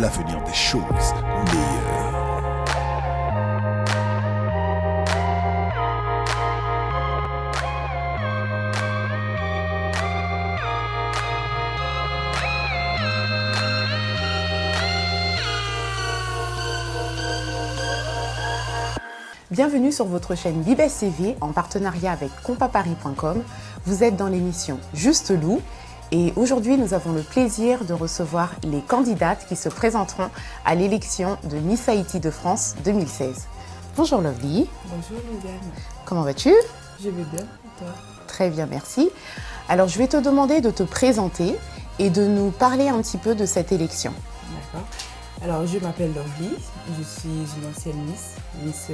l'avenir des choses meilleures. Bienvenue sur votre chaîne Bibes CV en partenariat avec compaparis.com. Vous êtes dans l'émission Juste Lou et aujourd'hui nous avons le plaisir de recevoir les candidates qui se présenteront à l'élection de Miss Haïti de France 2016. Bonjour Lovely. Bonjour Liliane. Comment vas-tu? Je vais bien, et toi? Très bien, merci. Alors je vais te demander de te présenter et de nous parler un petit peu de cette élection. D'accord. Alors je m'appelle Lovely, je suis une ancienne Miss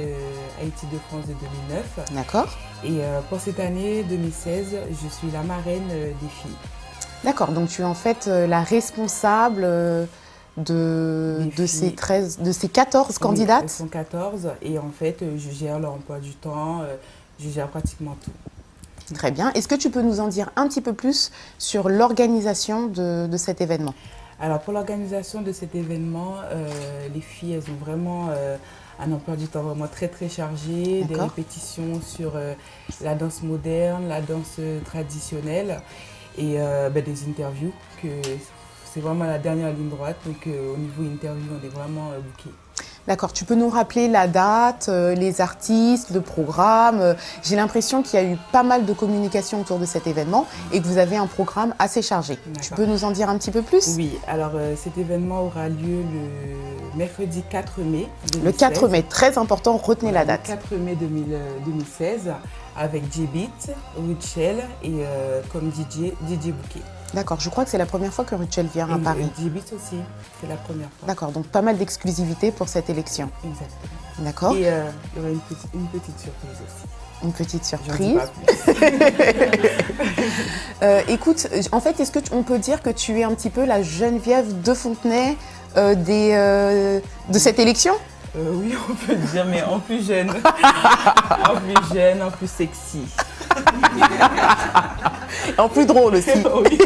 Haïti de France de 2009. D'accord. Et pour cette année 2016, je suis la marraine des filles. D'accord, donc tu es en fait la responsable de ces 14 candidates. Oui, elles sont 14 et en fait je gère leur emploi du temps, je gère pratiquement tout. Très bien. Est-ce que tu peux nous en dire un petit peu plus sur l'organisation de cet événement? Alors pour l'organisation de cet événement, les filles elles ont vraiment un emploi du temps vraiment très chargé, des répétitions sur la danse moderne, la danse traditionnelle et des interviews. C'est vraiment la dernière ligne droite, donc au niveau interview on est vraiment booké. D'accord, tu peux nous rappeler la date, les artistes, le programme. J'ai l'impression qu'il y a eu pas mal de communication autour de cet événement et que vous avez un programme assez chargé. Tu peux nous en dire un petit peu plus? Oui, alors cet événement aura lieu le mercredi 4 mai 2016. Le 4 mai, très important, retenez la date. Le 4 mai 2016 avec J-Beat, Richel et comme DJ Bouquet. D'accord, je crois que c'est la première fois que Richel vient à Paris. J-Beat aussi, c'est la première fois. D'accord, donc pas mal d'exclusivité pour cette élection. Exactement. D'accord. Et il y aura une petite surprise aussi. Une petite surprise. J'en dis pas plus. Écoute, en fait, est-ce qu'on peut dire que tu es un petit peu la Geneviève de Fontenay de cette élection? Oui, on peut le dire, mais en plus jeune. En plus jeune, en plus sexy. En plus drôle aussi. Oui.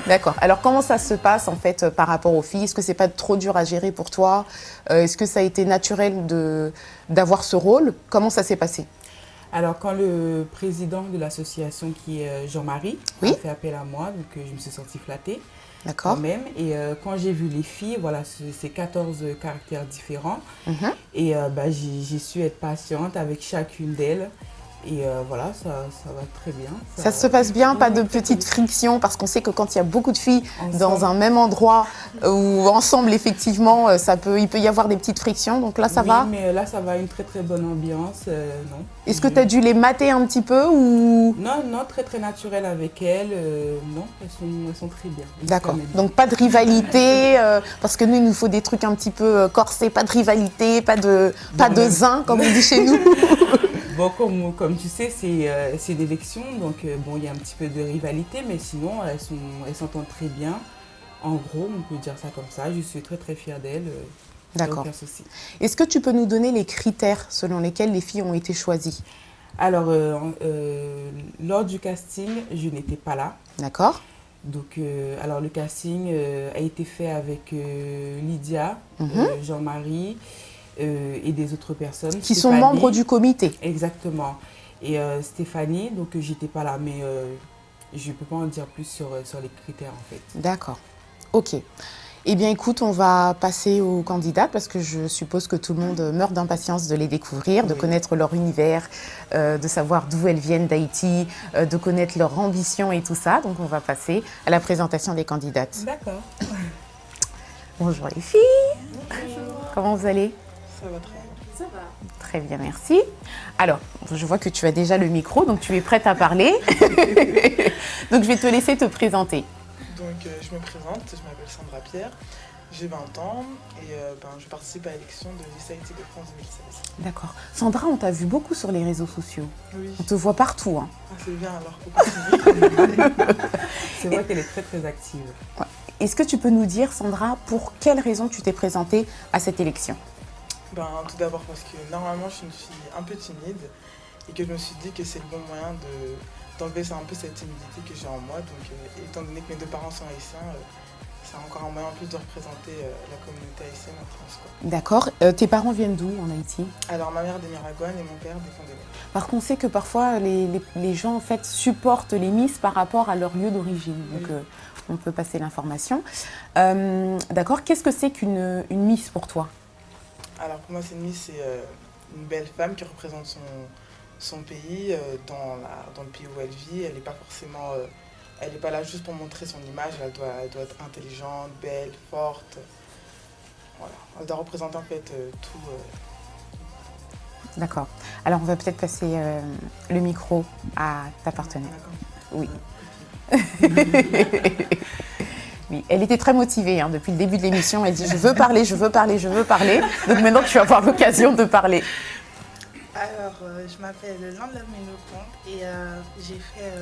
D'accord. Alors, comment ça se passe en fait par rapport aux filles? Est-ce que c'est pas trop dur à gérer pour toi? Est-ce que ça a été naturel d'avoir ce rôle? Comment ça s'est passé? Alors, quand le président de l'association, qui est Jean-Marie, a fait appel à moi, donc je me suis sentie flattée. D'accord. Même. Et quand j'ai vu les filles, voilà, c'est 14 caractères différents. Et j'ai su être patiente avec chacune d'elles. Et voilà, ça va très bien. Ça se passe bien, pas de petites frictions, parce qu'on sait que quand il y a beaucoup de filles dans un même endroit ou ensemble, effectivement, il peut y avoir des petites frictions. Donc là, ça va? Oui, mais là, ça va, une très bonne ambiance. Non. Est-ce que tu as dû les mater un petit peu ou... Non, très naturel avec elles. Non, elles sont très bien. D'accord. Donc pas de rivalité, parce que nous, il nous faut des trucs un petit peu corsés, pas de rivalité, pas de zin, comme on dit chez nous. Bon, comme tu sais, c'est l'élection, donc bon, il y a un petit peu de rivalité, mais sinon, elles s'entendent très bien. En gros, on peut dire ça comme ça. Je suis très fière d'elles. D'accord. Aucun souci. Est-ce que tu peux nous donner les critères selon lesquels les filles ont été choisies? Alors, lors du casting, je n'étais pas là. D'accord. Donc, alors le casting a été fait avec Lydia, Jean-Marie et des autres personnes. Qui sont membres du comité. Exactement. Et Stéphanie, donc j'étais pas là, mais je ne peux pas en dire plus sur les critères en fait. D'accord. Ok. Eh bien écoute, on va passer aux candidats parce que je suppose que tout le monde meurt d'impatience de les découvrir, de connaître leur univers, de savoir d'où elles viennent d'Haïti, de connaître leur ambition et tout ça. Donc on va passer à la présentation des candidates. D'accord. Bonjour les filles. Bonjour. Comment vous allez? Ça va très bien. Ça va. Très bien, merci. Alors, je vois que tu as déjà le micro, donc tu es prête à parler. Donc je vais te laisser te présenter. Donc je me présente, je m'appelle Sandra Pierre, j'ai 20 ans et je participe à l'élection de Miss Haïti de France 2016. D'accord. Sandra, on t'a vu beaucoup sur les réseaux sociaux. Oui. On te voit partout. Hein. Ah, c'est bien alors, faut continuer. C'est vrai qu'elle est très active. Ouais. Est-ce que tu peux nous dire, Sandra, pour quelles raisons tu t'es présentée à cette élection? Tout d'abord parce que normalement je suis une fille un peu timide et que je me suis dit que c'est le bon moyen d'enlever un peu cette timidité que j'ai en moi. Donc étant donné que mes deux parents sont haïtiens, c'est encore un moyen en plus de représenter la communauté haïtienne en France, quoi. D'accord. Tes parents viennent d'où en Haïti? Alors ma mère des Miragouane et mon père des Fondé. Par contre, on sait que parfois les gens en fait supportent les Miss par rapport à leur lieu d'origine. Donc on peut passer l'information. D'accord. Qu'est-ce que c'est qu'une Miss pour toi? Alors pour moi, c'est une Miss, c'est une belle femme qui représente son pays dans le pays où elle vit. Elle n'est pas forcément, elle n'est pas là juste pour montrer son image. Elle doit être intelligente, belle, forte. Voilà. Elle doit représenter en fait tout. D'accord. Alors on va peut-être passer le micro à ta partenaire. Oui. Oui, elle était très motivée depuis le début de l'émission. Elle dit je veux parler, je veux parler, je veux parler. Donc maintenant tu vas avoir l'occasion de parler. Alors, je m'appelle Lande Lecomte et j'ai fait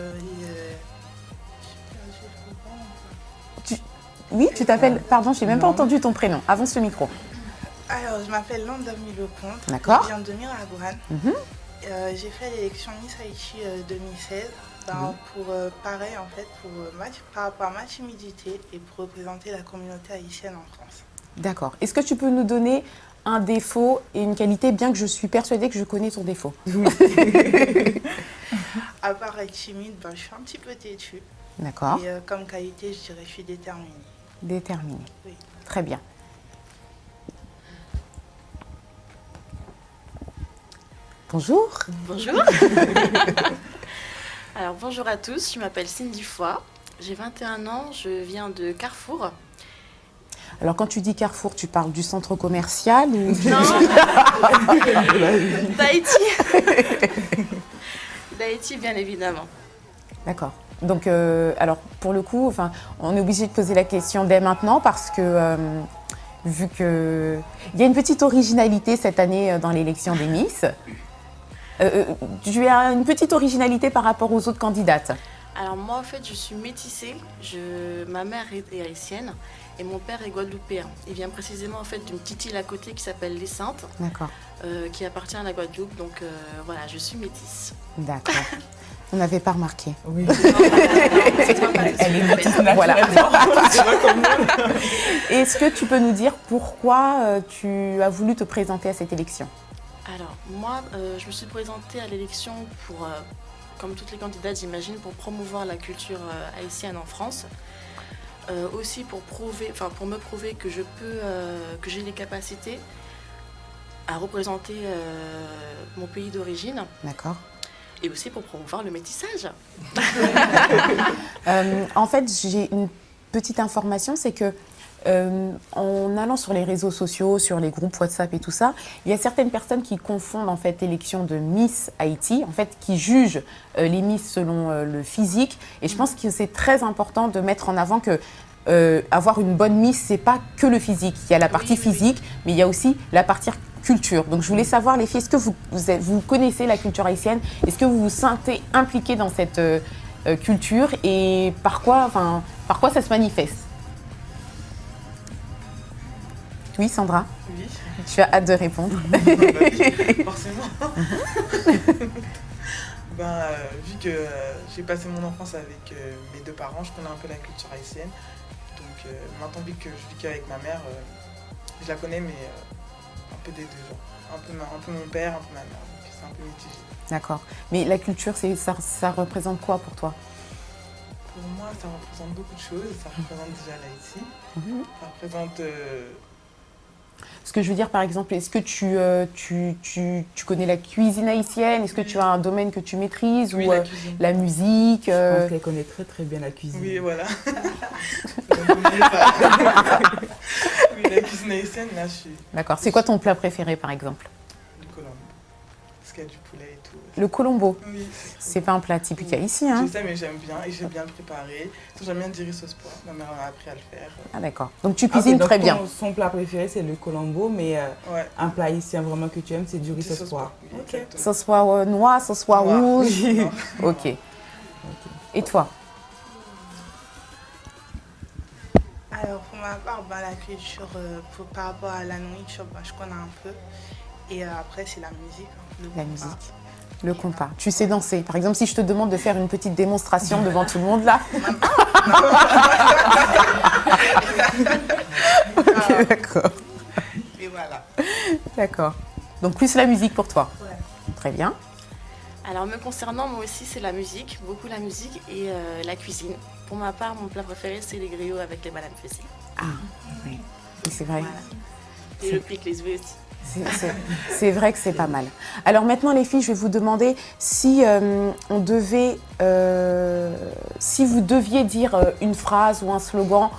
Oui, tu t'appelles... Pardon, je n'ai même pas entendu ton prénom. Avance le micro. Alors, je m'appelle Lande Lecomte. D'accord. Je viens de Miragouane. J'ai fait l'élection Miss Haïti 2016 pour pareil, en fait, par rapport à ma timidité et pour représenter la communauté haïtienne en France. D'accord. Est-ce que tu peux nous donner un défaut et une qualité, bien que je suis persuadée que je connais ton défaut? À part être timide, je suis un petit peu têtue. D'accord. Et comme qualité, je dirais que je suis déterminée. Déterminée. Oui. Très bien. Bonjour. Bonjour. Alors bonjour à tous, je m'appelle Cindy Foy, j'ai 21 ans, je viens de Carrefour. Alors quand tu dis Carrefour, tu parles du centre commercial ou... Non, d'Haïti. D'Haïti bien évidemment. D'accord. Donc alors pour le coup, on est obligé de poser la question dès maintenant parce que vu qu'il y a une petite originalité cette année dans l'élection des Miss. Tu as une petite originalité par rapport aux autres candidates. Alors moi en fait je suis métissée, ma mère est haïtienne et mon père est guadeloupéen. Il vient précisément en fait d'une petite île à côté qui s'appelle Les Saintes, qui appartient à la Guadeloupe, donc voilà, je suis métisse. D'accord. On n'avait pas remarqué. Oui. Elle est métisse. Voilà. Est-ce que tu peux nous dire pourquoi tu as voulu te présenter à cette élection? Alors, moi, je me suis présentée à l'élection pour, comme toutes les candidates, j'imagine, pour promouvoir la culture haïtienne en France. Aussi pour me prouver que que j'ai les capacités à représenter mon pays d'origine. D'accord. Et aussi pour promouvoir le métissage. En fait, j'ai une petite information, c'est que en allant sur les réseaux sociaux, sur les groupes WhatsApp et tout ça, il y a certaines personnes qui confondent en fait l'élection de Miss Haïti, en fait qui jugent les Miss selon le physique. Et je pense que c'est très important de mettre en avant que avoir une bonne Miss, c'est pas que le physique. Il y a la partie physique, mais il y a aussi la partie culture. Donc je voulais savoir les filles, est-ce que vous connaissez la culture haïtienne? Est-ce que vous vous sentez impliquées dans cette culture et par quoi ça se manifeste? Oui, Sandra? Oui. Tu as hâte de répondre. Forcément. Vu que j'ai passé mon enfance avec mes deux parents, je connais un peu la culture haïtienne. Donc maintenant, vu que je vis qu'avec ma mère, je la connais, mais un peu des deux genres. Un peu mon père, un peu ma mère. Donc c'est un peu mitigé. D'accord. Mais la culture, ça représente quoi pour toi? Pour moi, ça représente beaucoup de choses. Ça représente déjà l'Haïti. Ça représente... Ce que je veux dire, par exemple, est-ce que tu connais la cuisine haïtienne? Est-ce que tu as un domaine que tu maîtrises? Oui, ou la musique Je pense qu'elle connaît très très bien la cuisine. Oui, voilà. Oui, la cuisine haïtienne, là, je suis... D'accord. C'est quoi ton plat préféré, par exemple? Le colombo. Parce qu'il y a du poulet et tout. Le colombo? Oui. C'est pas un plat typique haïtien, hein? Je sais, mais j'aime bien et j'ai bien préparé. J'aime bien dire sauce pois. Ma mère m'a appris à le faire. Ah d'accord. Donc tu cuisines très bien. Son plat préféré, c'est le colombo, mais un plat haïtien vraiment que tu aimes, c'est du riz sauce pois. Oui, exactement. Sauce pois noire, sauce pois rouge. Oui. Ok. Et toi? Alors pour ma part, la culture, par rapport à la nourriture, je connais un peu. Et après, c'est la musique. La musique. Le compas. Tu sais danser. Par exemple, si je te demande de faire une petite démonstration devant tout le monde là. Ok, d'accord. Et voilà. D'accord. Donc plus la musique pour toi. Ouais. Très bien. Alors me concernant, moi aussi c'est la musique, beaucoup la musique et la cuisine. Pour ma part, mon plat préféré c'est les griots avec les bananes fessées. Ah, oui. Oui, c'est vrai. Voilà. Et le pic les œufs aussi. C'est vrai que c'est pas mal. Alors maintenant les filles, je vais vous demander si si vous deviez dire une phrase ou un slogan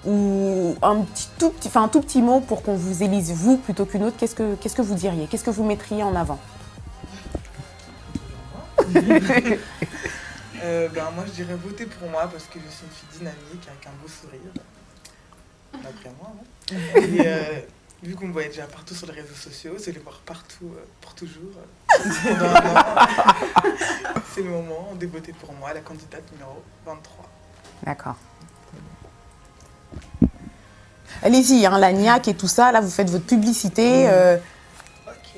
ou un tout petit mot pour qu'on vous élise vous plutôt qu'une autre, qu'est-ce que vous diriez? Qu'est-ce que vous mettriez en avant? Moi, je dirais voter pour moi parce que je suis une fille dynamique avec un beau sourire. D'après moi. Et vu qu'on me voyait déjà partout sur les réseaux sociaux, c'est les voir partout pour toujours. Pendant un an. C'est le moment de voter pour moi, la candidate numéro 23. D'accord. Allez-y, hein, la niaque et tout ça, là vous faites votre publicité. Ok.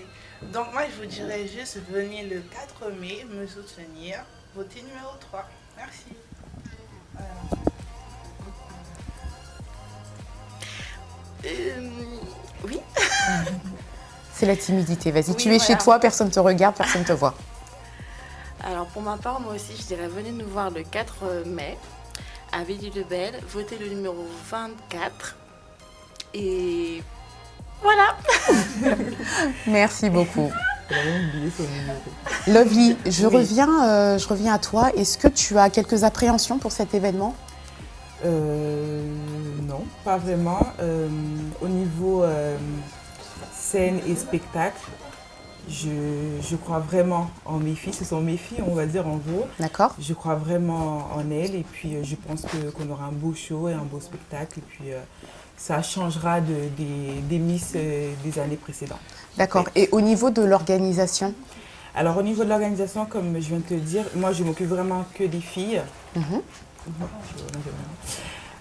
Donc moi, je vous dirais juste, venez le 4 mai me soutenir. Votez numéro 3. Merci. Oui. C'est la timidité. Vas-y, Oui, tu es voilà. chez toi, personne ne te regarde, personne ne te voit. Alors pour ma part, moi aussi je dirais venez nous voir le 4 mai à Villiers-le-Bel, votez le numéro 24 et voilà. Merci beaucoup. Elle a même oublié son numéro. Lovely, je Oui. reviens à toi. Est-ce que tu as quelques appréhensions pour cet événement? Non, pas vraiment. Au niveau scène et spectacle, je crois vraiment en mes filles. Ce sont mes filles, on va dire en gros. D'accord. Je crois vraiment en elles et puis je pense qu'on aura un beau show et un beau spectacle. Et puis ça changera des Miss des années précédentes. D'accord. Et au niveau de l'organisation? Alors au niveau de l'organisation, comme je viens de te le dire, moi je m'occupe vraiment que des filles.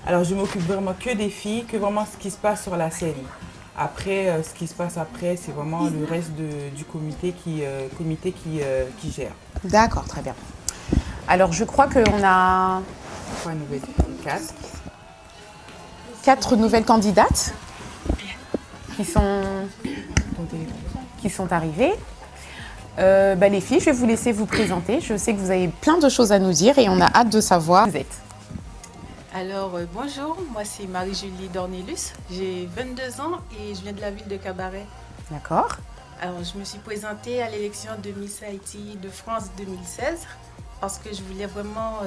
Alors je m'occupe vraiment que des filles, que vraiment ce qui se passe sur la scène. Après, ce qui se passe après, c'est vraiment le reste du comité qui gère. D'accord, très bien. Alors je crois qu'on a 4 nouvelles candidates qui sont arrivées. Les filles, je vais vous laisser vous présenter. Je sais que vous avez plein de choses à nous dire et on a hâte de savoir qui vous êtes. Alors, bonjour, moi c'est Marie-Julie Dornélus, j'ai 22 ans et je viens de la ville de Cabaret. D'accord. Alors, je me suis présentée à l'élection de Miss Haïti de France 2016 parce que je voulais vraiment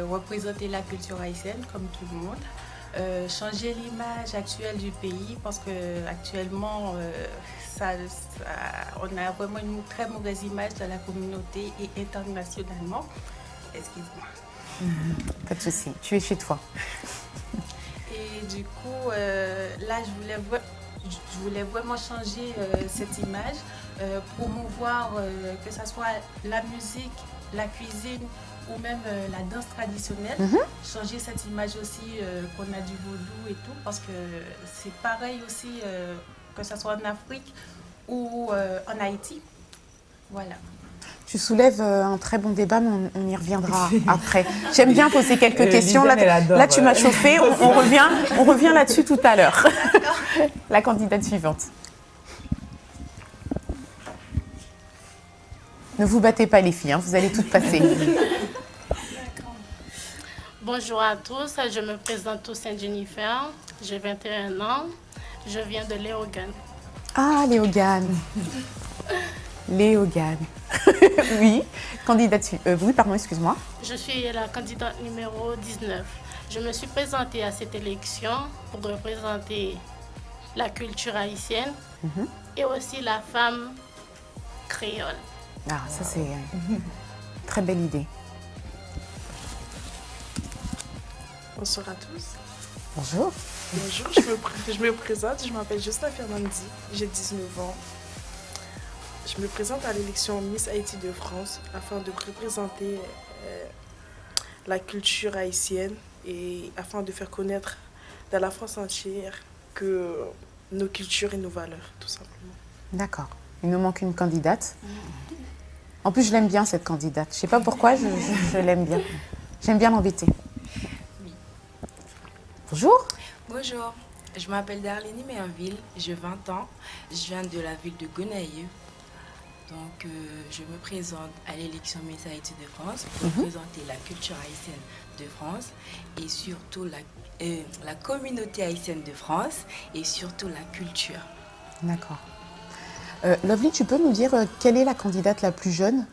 représenter la culture haïtienne comme tout le monde. Changer l'image actuelle du pays parce qu'actuellement, on a vraiment une très mauvaise image de la communauté et internationalement. Excuse-moi. Pas de souci, tu es chez toi. Et du coup, là, je voulais vraiment changer cette image, promouvoir que ce soit la musique, la cuisine ou même la danse traditionnelle. Changer cette image aussi qu'on a du vaudou et tout, parce que c'est pareil aussi que ce soit en Afrique ou en Haïti. Voilà. Tu soulèves un très bon débat, mais on y reviendra après. J'aime bien poser quelques questions. Là, tu m'as chauffé. On revient là-dessus tout à l'heure. La candidate suivante. Ne vous battez pas les filles, hein, vous allez toutes passer. Bonjour à tous, je me présente Toussaint Jennifer, j'ai 21 ans, je viens de Léogane. Ah, Léogane. Léogane. Oui, candidate. Oui, pardon, excuse-moi. Je suis la candidate numéro 19. Je me suis présentée à cette élection pour représenter la culture haïtienne et aussi la femme créole. Ah, ça c'est une très belle idée. Bonsoir à tous. Bonjour. Bonjour, je me présente, je m'appelle Justin Fernandi, j'ai 19 ans. Je me présente à l'élection Miss Haïti de France afin de représenter la culture haïtienne et afin de faire connaître dans la France entière que nos cultures et nos valeurs, tout simplement. D'accord. Il nous manque une candidate. En plus, je l'aime bien cette candidate. Je ne sais pas pourquoi, je l'aime bien. J'aime bien l'embêter. Bonjour. Bonjour, je m'appelle Darlene Merville, j'ai 20 ans, je viens de la ville de Gonaïves. Donc, je me présente à l'élection Miss Haïti de France pour présenter la culture haïtienne de France et surtout la communauté haïtienne de France et surtout la culture. D'accord. Lovely, tu peux nous dire quelle est la candidate la plus jeune?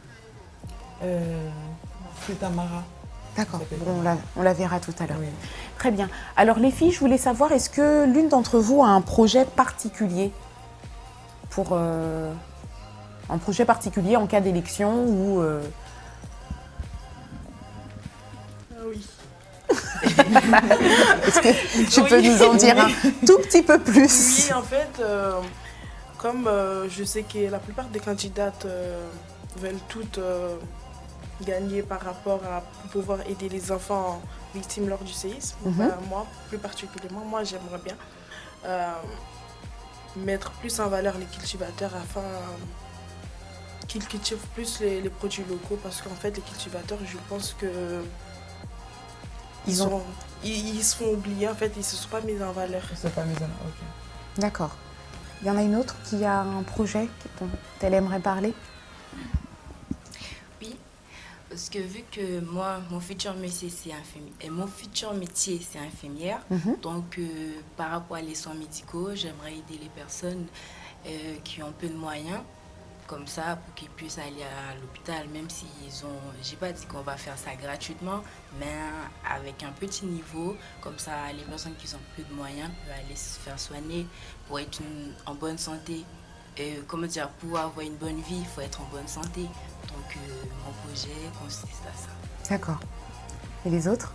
C'est Tamara. D'accord, bon, on la verra tout à l'heure. Oui. Très bien. Alors les filles, je voulais savoir, est-ce que l'une d'entre vous a un projet particulier pour un projet particulier en cas d'élection ou Oui. Est-ce que tu peux nous en dire un tout petit peu plus? Oui, en fait, comme je sais que la plupart des candidates veulent toutes gagner par rapport à pouvoir aider les enfants victimes lors du séisme. Moi, plus particulièrement, moi j'aimerais bien mettre plus en valeur les cultivateurs afin qu'ils cultivent plus les produits locaux parce qu'en fait les cultivateurs, je pense que ils se font oublier, en fait, ils ne se sont pas mis en valeur. Ils ne sont pas mis en valeur, ok. D'accord. Il y en a une autre qui a un projet dont elle aimerait parler? Oui, parce que vu que moi, mon futur métier, c'est infirmière, donc par rapport à les soins médicaux, j'aimerais aider les personnes qui ont peu de moyens, comme ça, pour qu'ils puissent aller à l'hôpital, même s'ils ont, j'ai pas dit qu'on va faire ça gratuitement, mais avec un petit niveau, comme ça, les personnes qui ont peu de moyens peuvent aller se faire soigner pour être en bonne santé. Comment dire, pour avoir une bonne vie, il faut être en bonne santé. Donc, mon projet consiste à ça. D'accord. Et les autres?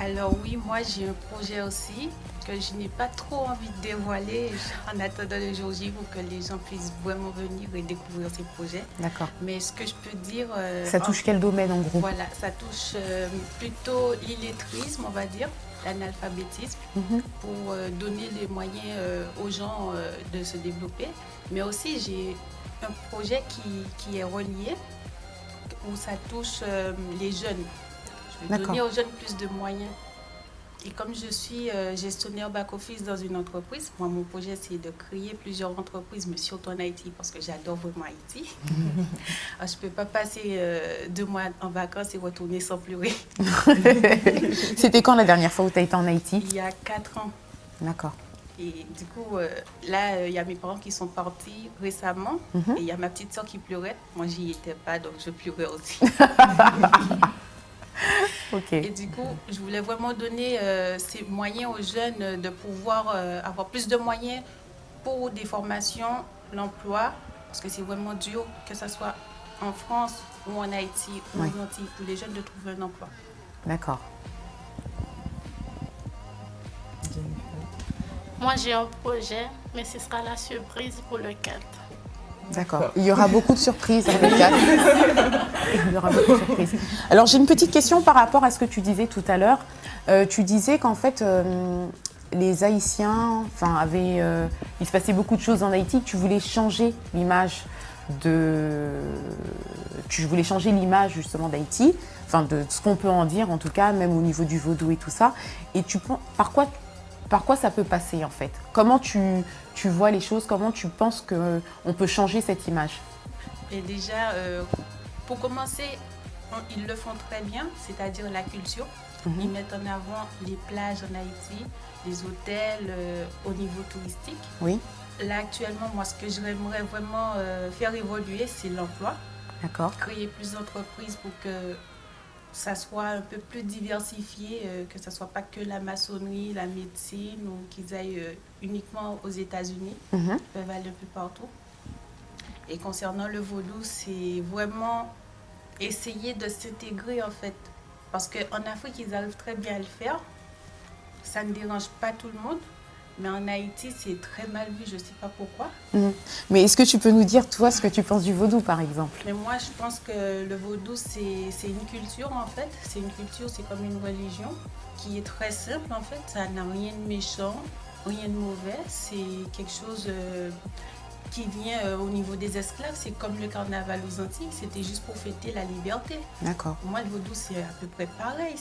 Alors oui, moi j'ai un projet aussi que je n'ai pas trop envie de dévoiler en attendant le jour J pour que les gens puissent vraiment venir et découvrir ces projets. D'accord. Mais ce que je peux dire... ça touche quel domaine en gros? Voilà, ça touche plutôt l'illettrisme, on va dire, l'analphabétisme, pour donner les moyens aux gens de se développer. Mais aussi j'ai un projet qui est relié, où ça touche les jeunes. Je veux donner aux jeunes plus de moyens. Et comme je suis gestionnaire back-office dans une entreprise, moi, mon projet, c'est de créer plusieurs entreprises, mais surtout en Haïti, parce que j'adore vraiment Haïti. Alors, je ne peux pas passer 2 mois en vacances et retourner sans pleurer. C'était quand la dernière fois où tu as été en Haïti? Il y a 4 ans. D'accord. Et du coup, là, il y a mes parents qui sont partis récemment. Et il y a ma petite soeur qui pleurait. Moi, j'y étais pas, donc je pleurais aussi. Okay. Et du coup, je voulais vraiment donner ces moyens aux jeunes de pouvoir avoir plus de moyens pour des formations, l'emploi, parce que c'est vraiment dur, que ce soit en France ou en Haïti ou en Antilles, pour les jeunes de trouver un emploi. D'accord. Moi, j'ai un projet, mais ce sera la surprise pour le 4. D'accord. Il y aura beaucoup de surprises avec le 4. Il y aura beaucoup de surprises. Alors, j'ai une petite question par rapport à ce que tu disais tout à l'heure. Tu disais qu'en fait, les Haïtiens, il se passait beaucoup de choses en Haïti. Tu voulais changer l'image justement d'Haïti, enfin de ce qu'on peut en dire en tout cas, même au niveau du vaudou et tout ça. Et par quoi ça peut passer en fait? Comment tu vois les choses? Comment tu penses qu'on peut changer cette image? Et déjà, pour commencer, ils le font très bien, c'est-à-dire la culture. Ils mettent en avant les plages en Haïti, les hôtels au niveau touristique. Oui. Là, actuellement, moi, ce que j'aimerais vraiment faire évoluer, c'est l'emploi. D'accord. Créer plus d'entreprises pour que ça soit un peu plus diversifié, que ça ne soit pas que la maçonnerie, la médecine, ou qu'ils aillent uniquement aux États-Unis. Ils peuvent aller un peu partout. Et concernant le vaudou, c'est vraiment essayer de s'intégrer en fait. Parce qu'en Afrique, ils arrivent très bien à le faire. Ça ne dérange pas tout le monde. Mais en Haïti, c'est très mal vu, je ne sais pas pourquoi. Mais est-ce que tu peux nous dire, toi, ce que tu penses du vaudou, par exemple? Mais moi, je pense que le vaudou, c'est une culture, en fait. C'est une culture, c'est comme une religion qui est très simple, en fait. Ça n'a rien de méchant, rien de mauvais. C'est quelque chose qui vient au niveau des esclaves, c'est comme le carnaval aux Antilles, c'était juste pour fêter la liberté. D'accord. Pour moi, le vaudou, c'est à peu près pareil,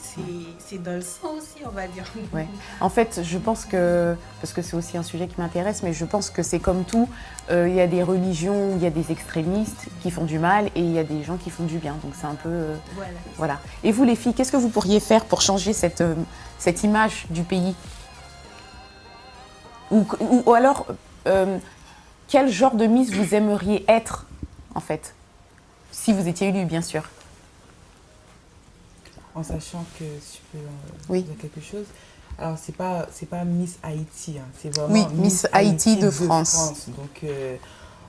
c'est dans le sang aussi, on va dire. Ouais. En fait, je pense que, parce que c'est aussi un sujet qui m'intéresse, mais je pense que c'est comme tout, il y a des religions où il y a des extrémistes qui font du mal et il y a des gens qui font du bien. Donc c'est un peu... voilà. Et vous les filles, qu'est-ce que vous pourriez faire pour changer cette image du pays? Ou alors, quel genre de Miss vous aimeriez être, en fait, si vous étiez élue, bien sûr? En sachant que, si je peux dire quelque chose, alors c'est pas Miss Haïti, hein, c'est vraiment Miss Haïti de France. Donc,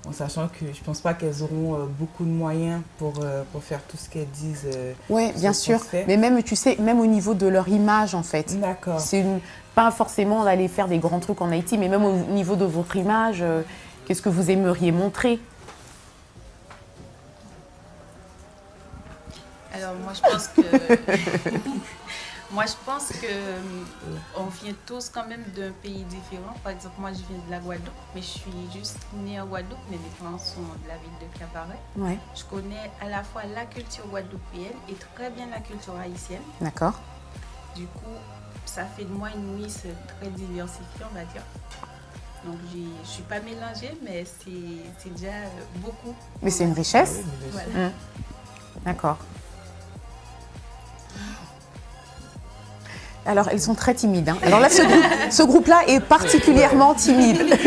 en sachant que je pense pas qu'elles auront beaucoup de moyens pour faire tout ce qu'elles disent. Oui, bien sûr. Mais même, tu sais, même au niveau de leur image, en fait. D'accord. C'est pas forcément d'aller faire des grands trucs en Haïti, mais même au niveau de votre image, qu'est-ce que vous aimeriez montrer? Alors moi je pense que on vient tous quand même d'un pays différent. Par exemple, moi je viens de la Guadeloupe, mais je suis juste née en Guadeloupe, mais mes parents sont de la ville de Cabaret. Ouais. Je connais à la fois la culture guadeloupéenne et très bien la culture haïtienne. D'accord. Du coup, ça fait de moi une Miss très diversifiée, on va dire. Donc je ne suis pas mélangée, mais c'est déjà beaucoup. Mais c'est une richesse. Voilà. D'accord. Alors, elles sont très timides. Hein. Alors là, ce groupe-là est particulièrement timide.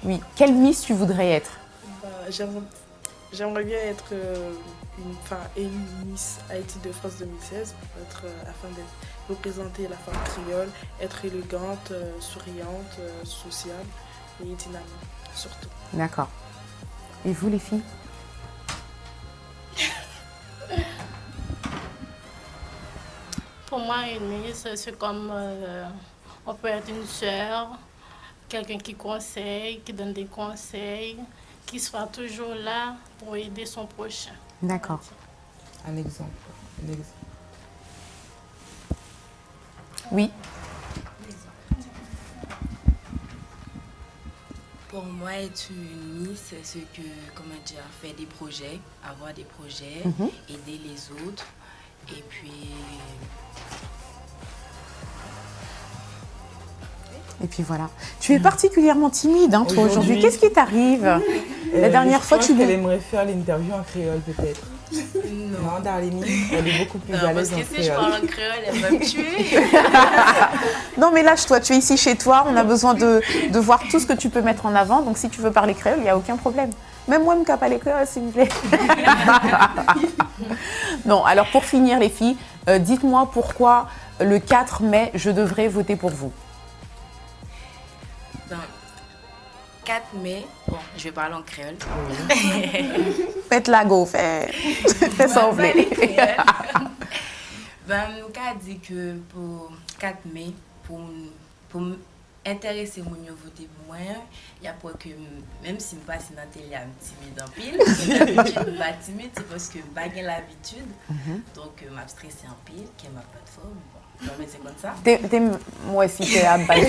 Oui. Quelle Miss tu voudrais être? J'aimerais bien être élue Miss Haïti de France 2016 afin de représenter la femme créole, être élégante, souriante, sociable et dynamique, surtout. D'accord. Et vous, les filles? Pour moi, une Miss, c'est comme on peut être une sœur, quelqu'un qui conseille, qui donne des conseils, qui soit toujours là pour aider son prochain. D'accord. Un exemple. Oui. Pour moi, être une Miss, c'est ce que, comment dire, faire des projets, avoir des projets, aider les autres. Et puis... voilà. Tu es particulièrement timide, hein, toi, aujourd'hui. Qu'est-ce qui t'arrive? La dernière fois, tu... Elle aimerait faire l'interview en créole, peut-être. Non, Darlene, elle est beaucoup plus à l'aise en créole. Parce que si je parle en créole, elle va me tuer. Non, mais lâche-toi, tu es ici chez toi. On a besoin de voir tout ce que tu peux mettre en avant. Donc, si tu veux parler créole, il n'y a aucun problème. Même moi, je ne peux pas les créoles, s'il vous plaît. Non, alors pour finir, les filles, dites-moi pourquoi le 4 mai, je devrais voter pour vous. Ben, 4 mai, bon, je vais parler en créole. Faites la go, faites ça, vous plaît. Ben, nous avons dit que pour 4 mai, pour intéresser mon voter pour moi, il y a pas que même si je passe dans la télé, je suis timide en pile. Je suis pas timide, c'est parce que je n'ai pas l'habitude. Donc, je suis stressée en pile, qui est ma plateforme. Bon, mais c'est comme ça. Moi aussi, c'est à battre.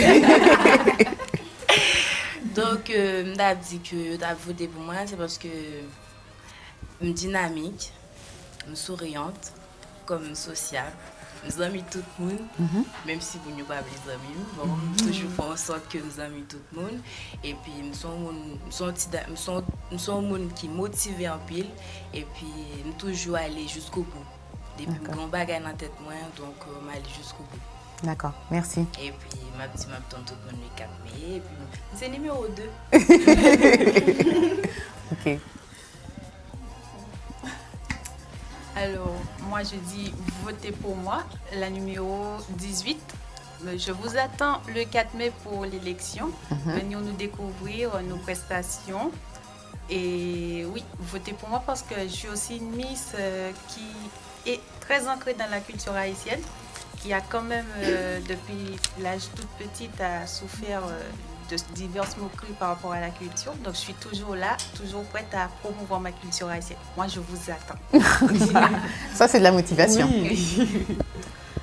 Donc, je dit que je voté pour moi, c'est parce que je suis dynamique, je suis souriante, comme sociable. Nous amis tout le monde, même si vous n'avez pas les amis, bon, toujours faire en sorte que nous amis tout le monde. Et puis, nous sommes gens qui motivés en pile, et puis nous toujours aller jusqu'au bout. Depuis que je bagaille dans la tête, donc je aller jusqu'au bout. D'accord, merci. Et puis, ma petite tout le monde le 4 mai, et puis c'est numéro 2. Ok. Alors, moi je dis votez pour moi, la numéro 18. Je vous attends le 4 mai pour l'élection. Venez nous découvrir nos prestations. Et oui, votez pour moi parce que je suis aussi une Miss qui est très ancrée dans la culture haïtienne, qui a quand même, depuis l'âge toute petite, a souffert de diverses moqueries par rapport à la culture. Donc, je suis toujours là, toujours prête à promouvoir ma culture haïtienne. Moi, je vous attends. Ça, c'est de la motivation. Oui.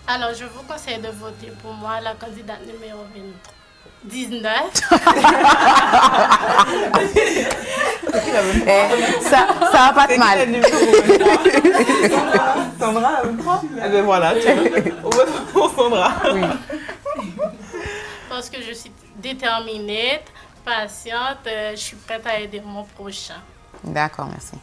Alors, je vous conseille de voter pour moi, la candidate numéro 23. 19. Ça va pas de mal. Sandra, 23. Eh ben voilà, on Sandra. Oui. Parce que je suis déterminée, patiente, je suis prête à aider mon prochain. D'accord, merci.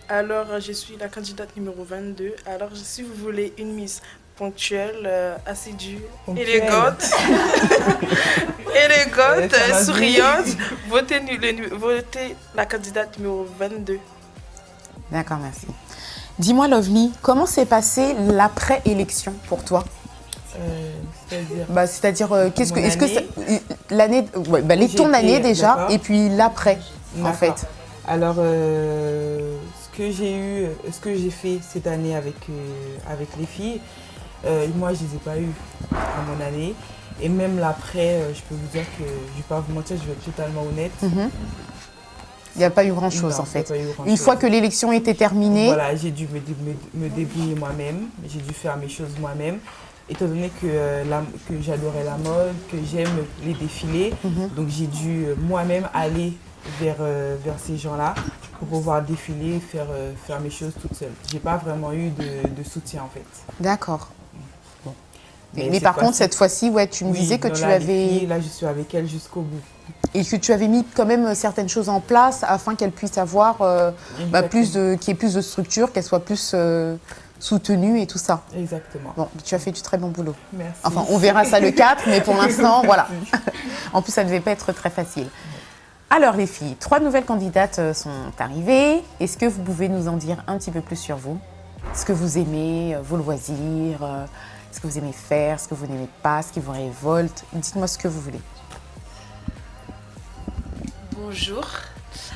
Alors, je suis la candidate numéro 22. Alors, si vous voulez une Miss ponctuelle, assidue, élégante, souriante, votez la candidate numéro 22. D'accord, merci. Dis-moi, Lovely, comment s'est passée l'après-élection pour toi? C'est-à-dire, l'année, ton année déjà, et puis l'après, en fait. Alors, ce que j'ai fait cette année avec les filles, moi, je ne les ai pas eues à mon année. Et même l'après, je peux vous dire que, je ne vais pas vous mentir, je vais être totalement honnête. Il n'y a pas eu grand-chose en fait. Une fois que l'élection était terminée... Voilà, j'ai dû me débrouiller moi-même, j'ai dû faire mes choses moi-même. Étant donné que j'adorais la mode, que j'aime les défilés, donc j'ai dû moi-même aller vers ces gens-là pour pouvoir défiler, faire mes choses toute seule. Je n'ai pas vraiment eu de soutien en fait. D'accord. Bon. Mais par contre, cette fois-ci, ouais, tu me disais que tu avais... Là, je suis avec elles jusqu'au bout. Et que tu avais mis quand même certaines choses en place afin qu'elles puissent avoir qu'il y ait plus de structure, qu'elles soient plus soutenues et tout ça. Exactement. Bon, tu as fait du très bon boulot. Merci. Enfin, on verra ça le 4, mais pour l'instant, voilà. En plus, ça ne devait pas être très facile. Alors les filles, 3 nouvelles candidates sont arrivées. Est-ce que vous pouvez nous en dire un petit peu plus sur vous? Ce que vous aimez, vos loisirs, ce que vous aimez faire, ce que vous n'aimez pas, ce qui vous révolte. Dites-moi ce que vous voulez. Bonjour.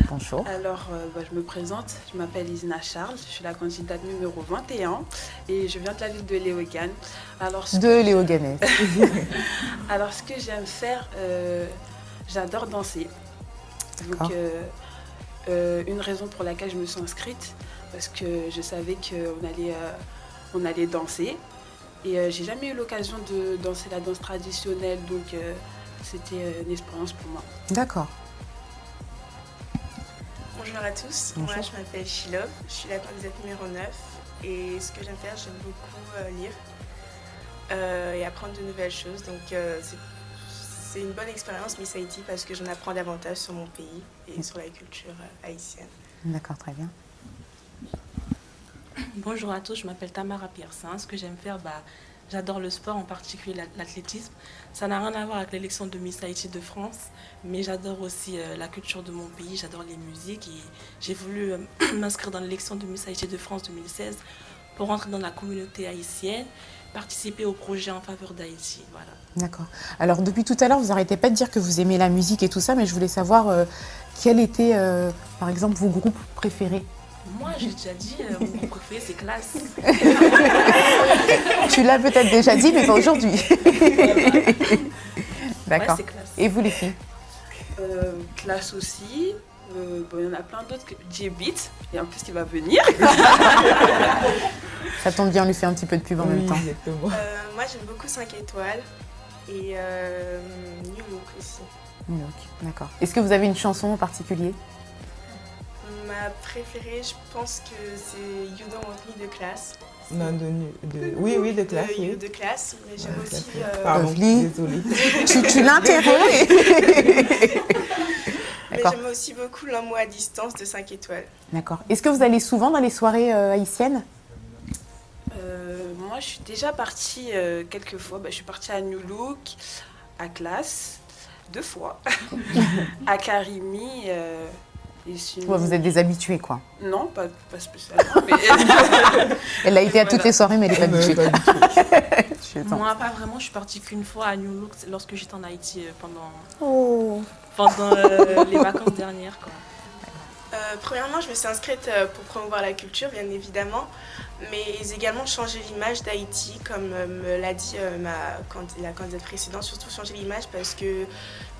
Bonjour. Alors, je me présente, je m'appelle Isna Charles, je suis la candidate numéro 21 et je viens de la ville de Léogane. Alors, Léogane. Alors, ce que j'aime faire, j'adore danser. Donc, une raison pour laquelle je me suis inscrite, parce que je savais qu'on allait danser. Et j'ai jamais eu l'occasion de danser la danse traditionnelle, donc c'était une expérience pour moi. D'accord. Bonjour à tous, moi je m'appelle Shilov, je suis la candidate numéro 9 et ce que j'aime faire, j'aime beaucoup lire et apprendre de nouvelles choses. Donc c'est une bonne expérience Miss Haïti parce que j'en apprends davantage sur mon pays et sur la culture haïtienne. D'accord, très bien. Bonjour à tous, je m'appelle Tamara Piercin. Ce que j'aime faire, j'adore le sport, en particulier l'athlétisme. Ça n'a rien à voir avec l'élection de Miss Haïti de France, mais j'adore aussi la culture de mon pays, j'adore les musiques et j'ai voulu m'inscrire dans l'élection de Miss Haïti de France 2016 pour rentrer dans la communauté haïtienne, participer au projet en faveur d'Haïti. Voilà. D'accord. Alors depuis tout à l'heure, vous n'arrêtez pas de dire que vous aimez la musique et tout ça, mais je voulais savoir quels étaient, par exemple, vos groupes préférés. Moi, j'ai déjà dit, mon groupe préféré, c'est Classe. Tu l'as peut-être déjà dit, mais pas aujourd'hui. D'accord. Ouais, Classe. Et vous, les filles? Classe aussi. Il y en a plein d'autres. J-Beat, et en plus qui va venir. Ça tombe bien, on lui fait un petit peu de pub en même temps. Exactement. Moi, j'aime beaucoup 5 étoiles et New Look aussi. New Look, d'accord. Est-ce que vous avez une chanson en particulier? Ma préférée, je pense que c'est You Don't Want Me de Classe. Non, oui, de Classe. You de Classe, mais j'aime aussi... Pardon, désolée. Tu l'interromps. Mais j'aime aussi beaucoup L'amour à distance de 5 étoiles. D'accord. Est-ce que vous allez souvent dans les soirées haïtiennes? Moi, je suis déjà partie quelques fois. Je suis partie à New Look, à Classe, 2 fois, à Karimi... vous êtes des habitués, quoi. Non, pas spécialement. Mais... Elle a été à toutes les soirées, mais elle n'est pas habituée. Moi, pas vraiment. Je suis partie qu'une fois à New Look lorsque j'étais en Haïti pendant les vacances dernières. Quoi. Premièrement, je me suis inscrite pour promouvoir la culture, bien évidemment, mais également changer l'image d'Haïti, comme me l'a dit la candidate précédente, surtout changer l'image parce que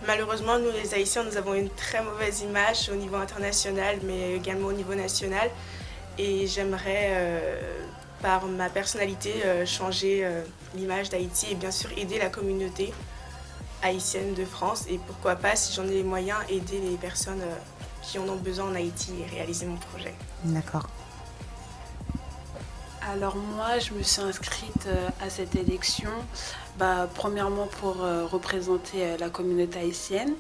malheureusement, nous les Haïtiens, nous avons une très mauvaise image au niveau international, mais également au niveau national. Et j'aimerais par ma personnalité, changer l'image d'Haïti et bien sûr aider la communauté haïtienne de France. Et pourquoi pas, si j'en ai les moyens, aider les personnes qui en ont besoin en Haïti et réaliser mon projet. D'accord. Alors moi, je me suis inscrite à cette élection, premièrement pour représenter la communauté haïtienne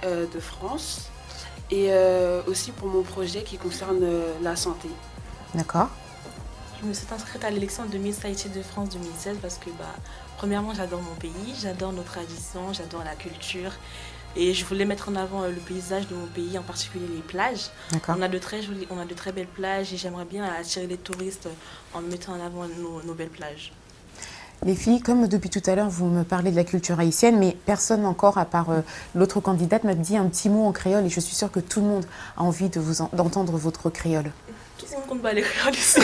de France et aussi pour mon projet qui concerne la santé. D'accord. Je me suis inscrite à l'élection de Miss Haïti de France 2016 parce que, premièrement, j'adore mon pays, j'adore nos traditions, j'adore la culture. Et je voulais mettre en avant le paysage de mon pays, en particulier les plages. On a de très belles plages et j'aimerais bien attirer les touristes en mettant en avant nos belles plages. Les filles, comme depuis tout à l'heure, vous me parlez de la culture haïtienne, mais personne encore, à part l'autre candidate, m'a dit un petit mot en créole et je suis sûre que tout le monde a envie d'entendre votre créole. Tout le monde compte pas les créoles ici.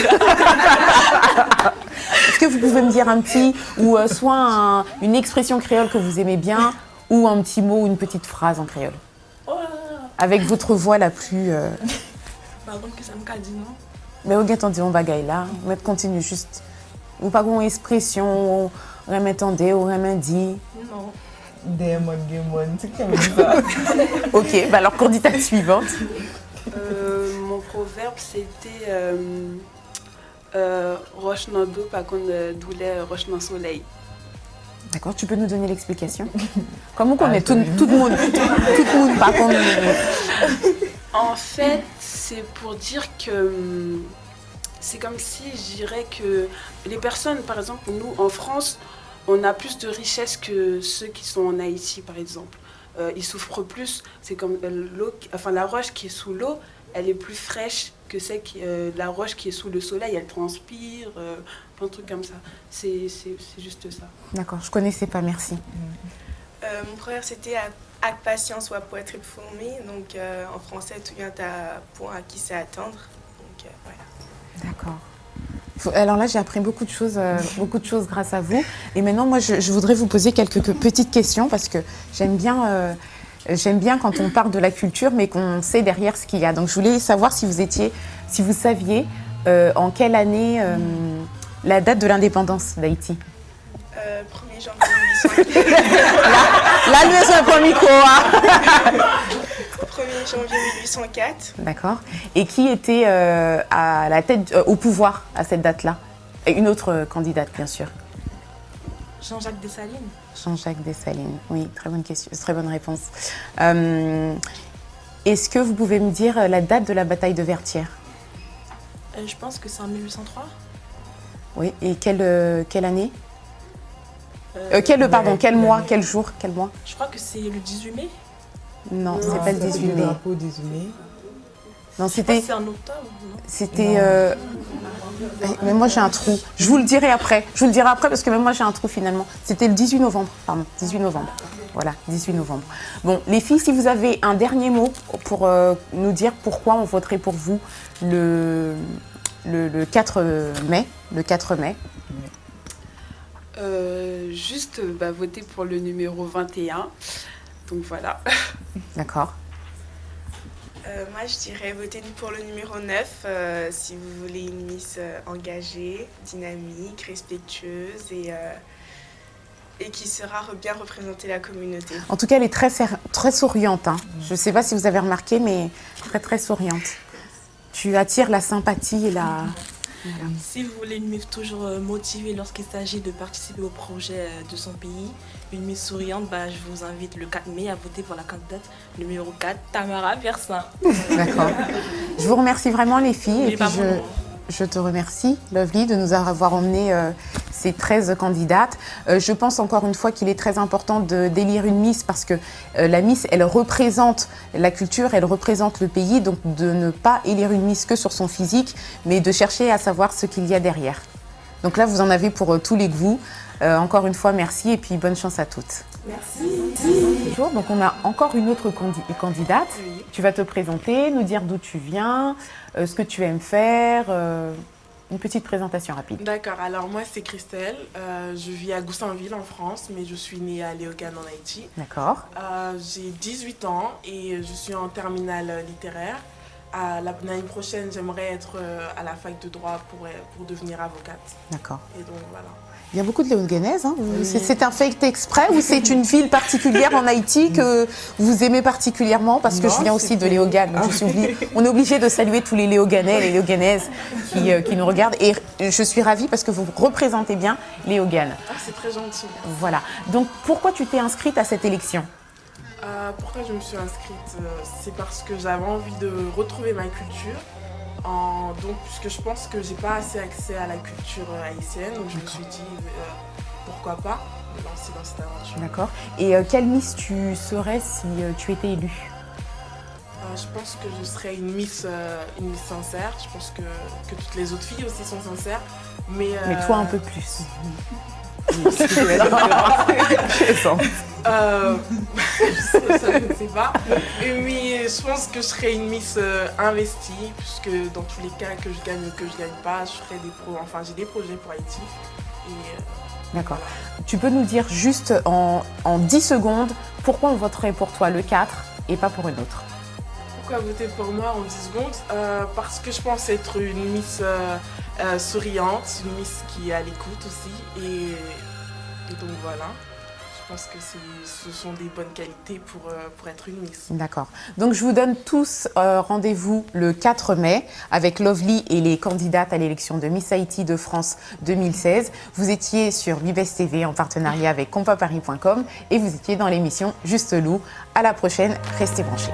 Est-ce que vous pouvez me dire un petit, ou soit une expression créole que vous aimez bien, ou un petit mot, une petite phrase en créole? Avec votre voix la plus... Par contre, que ça me dit non. Mais au gars, on dit on bagaille là, mais continue juste. Ou pas une expression, ou remettendez, ou remedi. Non. Démon, c'est comme ça. Ok, alors candidate suivante. Mon proverbe, c'était roche dans l'eau, par contre, douleur, roche dans le soleil. D'accord, tu peux nous donner l'explication? Comme on connaît tout le monde, par contre. En fait, c'est pour dire que c'est comme si je dirais que les personnes, par exemple, nous, en France, on a plus de richesse que ceux qui sont en Haïti, par exemple. Ils souffrent plus. C'est comme la roche qui est sous l'eau, elle est plus fraîche que la roche qui est sous le soleil, elle transpire, plein de trucs comme ça. C'est juste ça. D'accord, je ne connaissais pas, merci. Mon proverbe, c'était « Avec patience ou à pour être formé ». Donc, en français, tout vient à point à qui sait attendre. Donc, voilà. D'accord. Alors là, j'ai appris beaucoup de choses grâce à vous. Et maintenant, moi, je voudrais vous poser quelques petites questions parce que j'aime bien quand on parle de la culture, mais qu'on sait derrière ce qu'il y a. Donc, je voulais savoir si vous saviez en quelle année la date de l'indépendance d'Haïti. 1er janvier 1804. Là, nous sommes au micro. 1er janvier 1804. D'accord. Et qui était à la tête, au pouvoir à cette date-là? Et une autre candidate, bien sûr. Jean-Jacques Dessalines. Jean-Jacques Dessalines, oui, très bonne question, très bonne réponse. Est-ce que vous pouvez me dire la date de la bataille de Vertières? Je pense que c'est en 1803. Oui, et quelle année? Quel mois, quel jour, quel mois? Je crois que c'est le 18 mai. Non, c'est pas le 18 mai. Le drapeau 18 mai. Non, c'était... C'est en octobre, non? C'était... Mais moi j'ai un trou. Je vous le dirai après. Parce que même moi j'ai un trou finalement. C'était le 18 novembre. Pardon, 18 novembre. Voilà, 18 novembre. Bon, les filles, si vous avez un dernier mot pour nous dire pourquoi on voterait pour vous le 4 mai. Le 4 mai. Juste voter pour le numéro 21. Donc voilà. D'accord. Moi, je dirais voter pour le numéro 9 si vous voulez une Miss engagée, dynamique, respectueuse et qui saura bien représenter la communauté. En tout cas, elle est très souriante. Hein. Je ne sais pas si vous avez remarqué, mais très souriante. Tu attires la sympathie et la... Voilà. Si vous voulez une Miss toujours motivée lorsqu'il s'agit de participer au projet de son pays, une Miss souriante, je vous invite le 4 mai à voter pour la candidate numéro 4, Tamara Versin. D'accord. Je vous remercie vraiment les filles. Et puis je te remercie, Lovely, de nous avoir emmené ces 13 candidates. Je pense encore une fois qu'il est très important d'élire une Miss parce que la Miss, elle représente la culture, elle représente le pays, donc de ne pas élire une Miss que sur son physique, mais de chercher à savoir ce qu'il y a derrière. Donc là, vous en avez pour tous les goûts. Encore une fois, merci et puis bonne chance à toutes. Merci. Bonjour, donc on a encore une autre candidate. Oui. Tu vas te présenter, nous dire d'où tu viens, ce que tu aimes faire, une petite présentation rapide. D'accord, alors moi c'est Christelle, je vis à Goussainville en France, mais je suis née à Léogane en Haïti. D'accord. J'ai 18 ans et je suis en terminale littéraire l'année prochaine, j'aimerais être à la fac de droit pour devenir avocate. D'accord. Et donc voilà. Il y a beaucoup de Léoganaises. Hein. Oui. C'est un fait exprès ou c'est une ville particulière en Haïti que vous aimez particulièrement? Parce que je viens aussi de Léogane. On est obligé de saluer tous les Léoganais et les Léoganaises qui nous regardent. Et je suis ravie parce que vous représentez bien Léogane. Ah, c'est très gentil. Voilà. Donc pourquoi tu t'es inscrite à cette élection? Pourquoi je me suis inscrite? C'est parce que j'avais envie de retrouver ma culture. Donc, puisque je pense que j'ai pas assez accès à la culture haïtienne, donc je me suis dit pourquoi pas me lancer dans cette aventure. D'accord. Et quelle Miss tu serais si tu étais élue? Je pense que je serais une Miss sincère. Je pense que toutes les autres filles aussi sont sincères. Mais toi un peu plus. Je ne sais pas. Mais je pense que je serais une Miss investie, puisque dans tous les cas que je gagne ou que je gagne pas, je ferai j'ai des projets pour Haïti. D'accord. Voilà. Tu peux nous dire juste en 10 secondes pourquoi on voterait pour toi le 4 et pas pour une autre? Pourquoi voter pour moi en 10 secondes? Parce que je pense être une Miss souriante, une Miss qui est à l'écoute aussi. Et donc voilà, je pense que ce sont des bonnes qualités pour être une Miss. D'accord. Donc je vous donne tous rendez-vous le 4 mai avec Lovely et les candidates à l'élection de Miss Haïti de France 2016. Vous étiez sur Bibes TV en partenariat avec compaparis.com et vous étiez dans l'émission Juste Lou. À la prochaine, restez branchés.